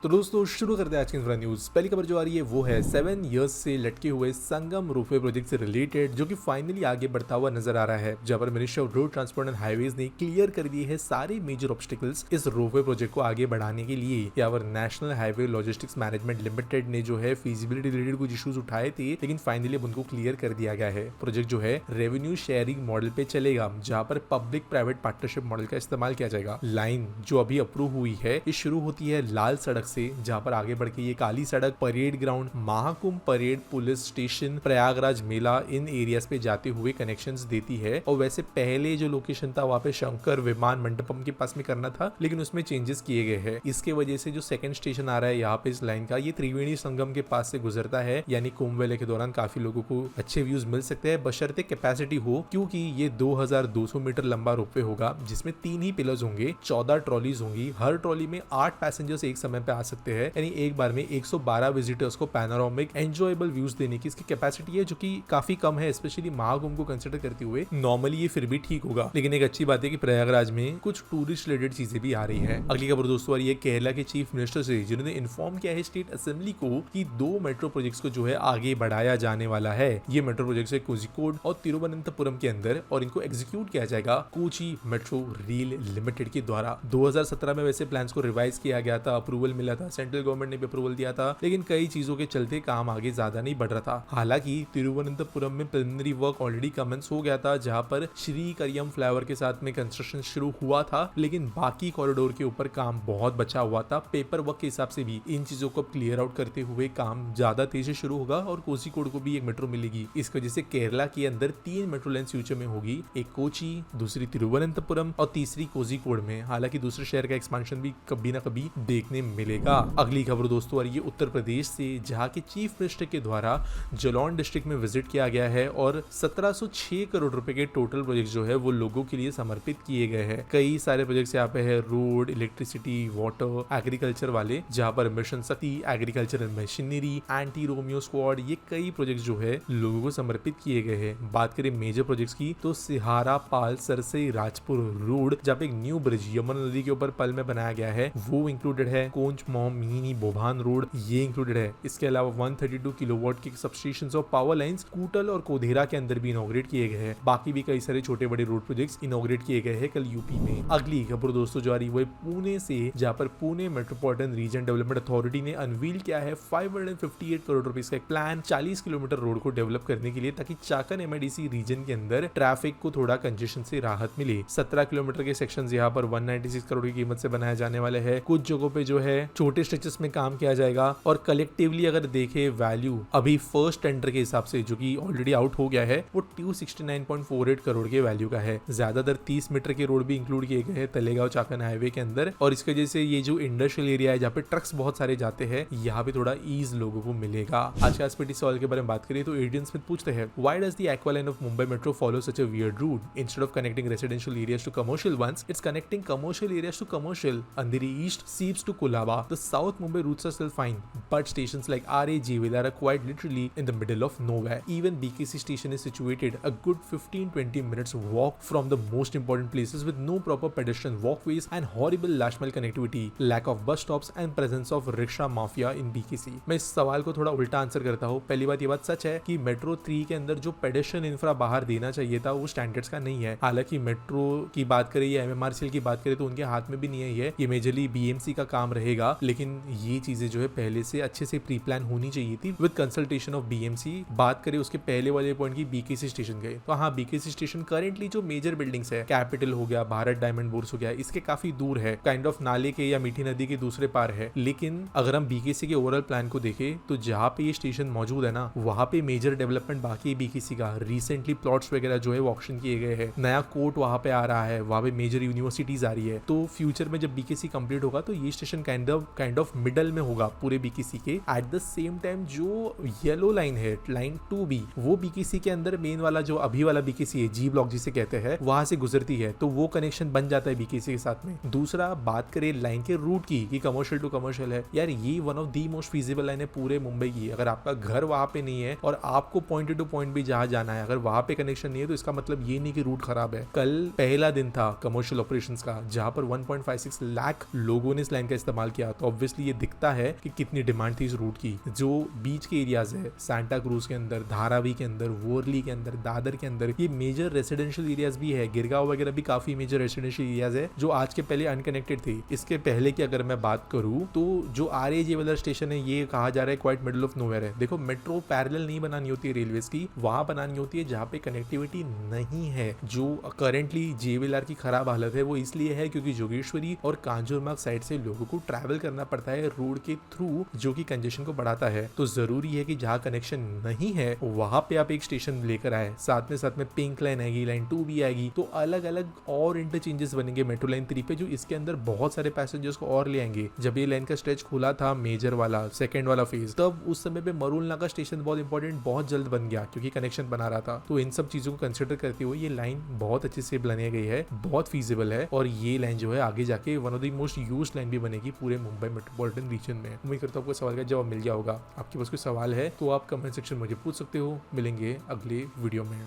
तो दोस्तों शुरू करते हैं आज की इंफ्रा न्यूज। पहली खबर जो आ रही है वो है 7 इयर्स से लटके हुए संगम रोपवे प्रोजेक्ट से रिलेटेड, जो कि फाइनली आगे बढ़ता हुआ नजर आ रहा है, जहां पर ministry of road transport and highways ने क्लियर कर दिए हैं सारे मेजर ऑब्स्टिकल्स इस रोपवे प्रोजेक्ट को आगे बढ़ाने के लिए। यहाँ पर national highway logistics management limited ने जो है फिजिबिलिटी रिलेटेड कुछ इश्यूज उठाए थे, लेकिन फाइनली अब उनको क्लियर कर दिया गया है। प्रोजेक्ट जो है रेवेन्यू शेयरिंग मॉडल पे चलेगा, जहाँ पर पब्लिक प्राइवेट पार्टनरशिप मॉडल का इस्तेमाल किया जाएगा। लाइन जो अभी अप्रूव हुई है ये शुरू होती है लाल सड़क से, जहाँ पर आगे बढ़ के ये Kali Sadak, parade ground, Mahakumbh parade, police station, Prayagraj मेला, इन एरियाज पे जाते हुए कनेक्शंस देती है। और वैसे पहले जो लोकेशन था वहाँ पे शंकर विमान मंडपम के पास में करना था, लेकिन उसमें चेंजेस किए गए हैं। इसके वजह से जो सेकंड स्टेशन आ रहा है यहाँ पे इस लाइन का, ये त्रिवेणी संगम के पास से गुजरता है, यानी कुंभ मेले के दौरान काफी लोगों को अच्छे व्यूज मिल सकते हैं, बशर्ते कैपेसिटी हो, क्योंकि ये 2200 मीटर लंबा रोपवे होगा, जिसमें 3 ही पिलर्स होंगे, 14 ट्रॉलीज होंगी, हर ट्रॉली में 8 पैसेंजर्स एक समय पे आ सकते हैं, यानी एक बार में 112 विजिटर्स को पैनोरामिक एंजॉयबल व्यूज देने की इसकी कैपेसिटी है, जो कि काफी कम है, स्पेशली महाकुंभ को कंसीडर करते हुए। नॉर्मली ये फिर भी ठीक होगा, लेकिन एक अच्छी बात है कि प्रयागराज में कुछ टूरिस्ट रिलेटेड चीजें भी आ रही है। अगली खबर दोस्तों आ रही है केरला के चीफ मिनिस्टर से, जिन्होंने इन्फॉर्म किया है स्टेट असेंबली को कि 2 मेट्रो प्रोजेक्ट्स को जो है आगे बढ़ाया जाने वाला है। ये मेट्रो प्रोजेक्ट्स है कोझिकोड और तिरुवनंतपुरम के अंदर, और इनको एग्जीक्यूट किया जाएगा कोची मेट्रो रेल लिमिटेड के द्वारा। 2017 में वैसे प्लान्स को रिवाइज किया गया था, अप्रूवल मिला था, सेंट्रल गवर्नमेंट ने भी अप्रूवल दिया था, लेकिन कई चीजों के चलते काम आगे ज्यादा नहीं बढ़ रहा था। हालांकि तिरुवनंतपुरम में प्रिलिमिनरी वर्क ऑलरेडी कमेंस हो गया था, जहां पर श्री करियम फ्लाईओवर के साथ में कंस्ट्रक्शन शुरू हुआ था, लेकिन बाकी कॉरिडोर के ऊपर काम बहुत बचा हुआ था। पेपर वर्क के हिसाब से भी इन चीजों को क्लियर आउट करते हुए काम ज्यादा तेजी से शुरू होगा, और कोझिकोड को भी एक मेट्रो मिलेगी। इस वजह से केरला के अंदर 3 मेट्रो लाइन फ्यूचर में होगी, एक कोची, दूसरी तिरुवनंतपुरम और तीसरी कोझिकोड में। हालांकि दूसरे शहर का एक्सपेंशन भी कभी ना कभी देखने मिलेगा। अगली खबर दोस्तों और ये उत्तर प्रदेश से, जहां के चीफ मिनिस्टर के द्वारा जालौन डिस्ट्रिक्ट में विजिट किया गया है, और 1706 करोड़ रुपए के टोटल प्रोजेक्ट जो है वो लोगों के लिए समर्पित किए गए हैं। कई सारे प्रोजेक्ट्स यहाँ पे है, रोड, इलेक्ट्रिसिटी, वाटर, एग्रीकल्चर वाले, जहां पर मिशन शक्ति, agricultural machinery, anti Romeo squad, ये कई प्रोजेक्ट जो है लोगों को समर्पित किए गए हैं। बात करें मेजर प्रोजेक्ट्स की, तो सिहारा पाल सरसई राजपुर रोड, जहाँ पे एक न्यू ब्रिज यमुना नदी के ऊपर पल में बनाया गया है, वो इंक्लूडेड है। कोंच मोम मिनी बोभान रोड ये इंक्लूडेड है। इसके अलावा 132 किलोवाट के सबस्टेशंस और पावर लाइंस कूटल और कोधेरा के अंदर भी इनॉग्रेट किए गए हैं। बाकी भी कई सारे छोटे बड़े रोड प्रोजेक्ट्स इनॉग्रेट किए गए हैं कल यूपी में। अगली खबर दोस्तों जो आ रही है वो पुणे से, जहां पर Pune metropolitan region development authority ने अनवील किया है 558 करोड़ रुपीस का एक प्लान 40 किलोमीटर रोड को डेवलप करने के लिए, ताकि चाकन एमआईडीसी रीजन के अंदर ट्रैफिक को थोड़ा कंजेशन से राहत मिले। 17 किलोमीटर के सेक्शंस यहाँ पर 196 करोड़ की कीमत से बनाया जाने वाले हैं। कुछ जगहों पे जो है छोटे स्ट्रेचेस में काम किया जाएगा, और कलेक्टिवली अगर देखे वैल्यू अभी फर्स्ट टेंडर के हिसाब से, जो कि ऑलरेडी आउट हो गया है, वो 269.48 करोड़ के वैल्यू का है। ज्यादातर 30 मीटर के रोड भी इंक्लूड किए गए हैं तलेगांव चाकन हाईवे के अंदर, और इसकी वजह से ये जो इंडस्ट्रियल एरिया है जहाँ पे ट्रक्स बहुत सारे जाते हैं, यहाँ पे थोड़ा ईज लोगों को मिलेगा। आज के एसपीटी सवाल के बारे में बात करें तो एडियन स्मिथ पूछते हैं, why does the aqua line of Mumbai metro follow such a weird route? Instead of connecting residential areas to commercial ones, it's connecting commercial areas to commercial. Andheri East seeps to Colaba. The South Mumbai routes are still fine, but stations like RAJ are quite literally in the middle of nowhere. Even BKC station is situated a good 15-20 minutes walk from the most important places, with no proper pedestrian walkways and horrible last mile connectivity, lack of bus stops and presence of rickshaw mafia in BKC. मैं इस सवाल को थोड़ा उल्टा answer करता हूँ। पहली बात, ये बात सच है कि मेट्रो 3 के अंदर जो पेडेस्ट्रियन इंफ्रा बाहर देना चाहिए था वो स्टैंडर्ड्स का नहीं है। हालांकि मेट्रो की बात करें या MMRCL की बात करें तो उनके हाथ में भी नहीं है ये मेजरली BMC का काम रहेगा, लेकिन ये चीजें जो है पहले से अच्छे से प्री प्लान होनी चाहिए थी विद कंसल्टेशन ऑफ BMC। बात करें उसके पहले वाले पॉइंट की, BKC स्टेशन गए तो हाँ, BKC स्टेशन करेंटली जो मेजर बिल्डिंग्स है, कैपिटल हो गया, भारत डायमंड बोर्स हो गया, इसके काफी दूर है, काइंड ऑफ नाले के या मीठी नदी के दूसरे पार है। लेकिन अगर हम BKC के ओवरऑल प्लान को देखें तो जहाँ पे ये स्टेशन मौजूद है ना, वहाँ पे मेजर डेवलपमेंट बाकी है BKC का। रिसेंटली प्लॉट्स वगैरह जो है वो ऑक्शन किए गए हैं, नया कोर्ट वहाँ पे आ रहा है, वहाँ पे मेजर यूनिवर्सिटीज आ रही है। तो फ्यूचर में जब BKC कंप्लीट होगा तो ये स्टेशन काइंड ऑफ मिडल में होगा पूरे BKC के। एट द सेम टाइम जो येलो लाइन है, लाइन 2B, वो BKC के अंदर मेन वाला जो अभी वाला BKC है, G ब्लॉक जिसे कहते हैं, वहां से गुजरती है, तो वो कनेक्शन बन जाता है BKC के साथ में। दूसरा, बात करें लाइन के रूट की कमर्शियल टू कमर्शियल है, यार ये one of the most feasible line है पूरे मुंबई की। अगर आपका घर वहां पे नहीं है और आपको पॉइंट टू पॉइंट भी जहां जाना है, अगर वहां पे कनेक्शन नहीं है, तो इसका मतलब ये नहीं कि रूट खराब है। कल पहला दिन था कमर्शियल ऑपरेशंस का, जहां पर 1.56 लाख लोगों ने इस लाइन का इस्तेमाल किया गया तो ऑब्वियसली ये दिखता है कि कितनी डिमांड थी इस रूट की। जो बीच के एरियाज है सांता क्रूज के अंदर, धारावी के अंदर, वोरली के अंदर, दादर के अंदर, ये मेजर रेसिडेंशियल एरियाज भी है। गिरगांव वगैरह भी काफी मेजर रेसिडेंशियल एरियाज है जो आज के पहले अनकनेक्टेड थे। इसके पहले की अगर मैं बात करूं तो जो RAJ वाला स्टेशन है ये कहा जा रहा है क्वाइट मिडल ऑफ नोवेयर है। देखो मेट्रो पैरेलल नहीं बनानी होती है रेलवेज की, वहां बनानी होती है जहाँ पे कनेक्टिविटी नहीं है। जो करेंटली JVLR की खराब हालत है वो इसलिए है क्योंकि जोगेश्वरी और कांजूरमार्ग साइड से लोगों को ट्रैवल करना पड़ता है रोड के थ्रू, जो कि कंजेशन को बढ़ाता है। तो जरूरी है कि जहाँ कनेक्शन नहीं है वहां पे आप एक स्टेशन लेकर आए। साथ में पिंक लाइन आएगी, लाइन 2 भी आएगी, तो अलग अलग और इंटरचेंजेस बनेंगे मेट्रो लाइन 3 पे, जो इसके अंदर बहुत सारे पैसेंजर्स को और ले आएंगे। जब ये लाइन का स्ट्रेच खुला था मेजर वाला सेकंड वाला फेज, तब उस समय पे मरूलना का स्टेशन बहुत इंपॉर्टेंट, बहुत जल्द बन गया क्योंकि कनेक्शन बना रहा था। तो इन सब चीजों को कंसिडर करते हुए ये लाइन बहुत अच्छे से बनाई गई है, बहुत फीजिबल है और ये लाइन जो है आगे जाके one of the most used line भी बनेगी पूरे मुंबई मेट्रोपॉलिटन रीजन में। उम्मीद करता हूँ आपको सवाल का जवाब मिल गया होगा। आपके पास कोई सवाल है तो आप कमेंट सेक्शन में मुझे पूछ सकते हो। मिलेंगे अगले वीडियो में।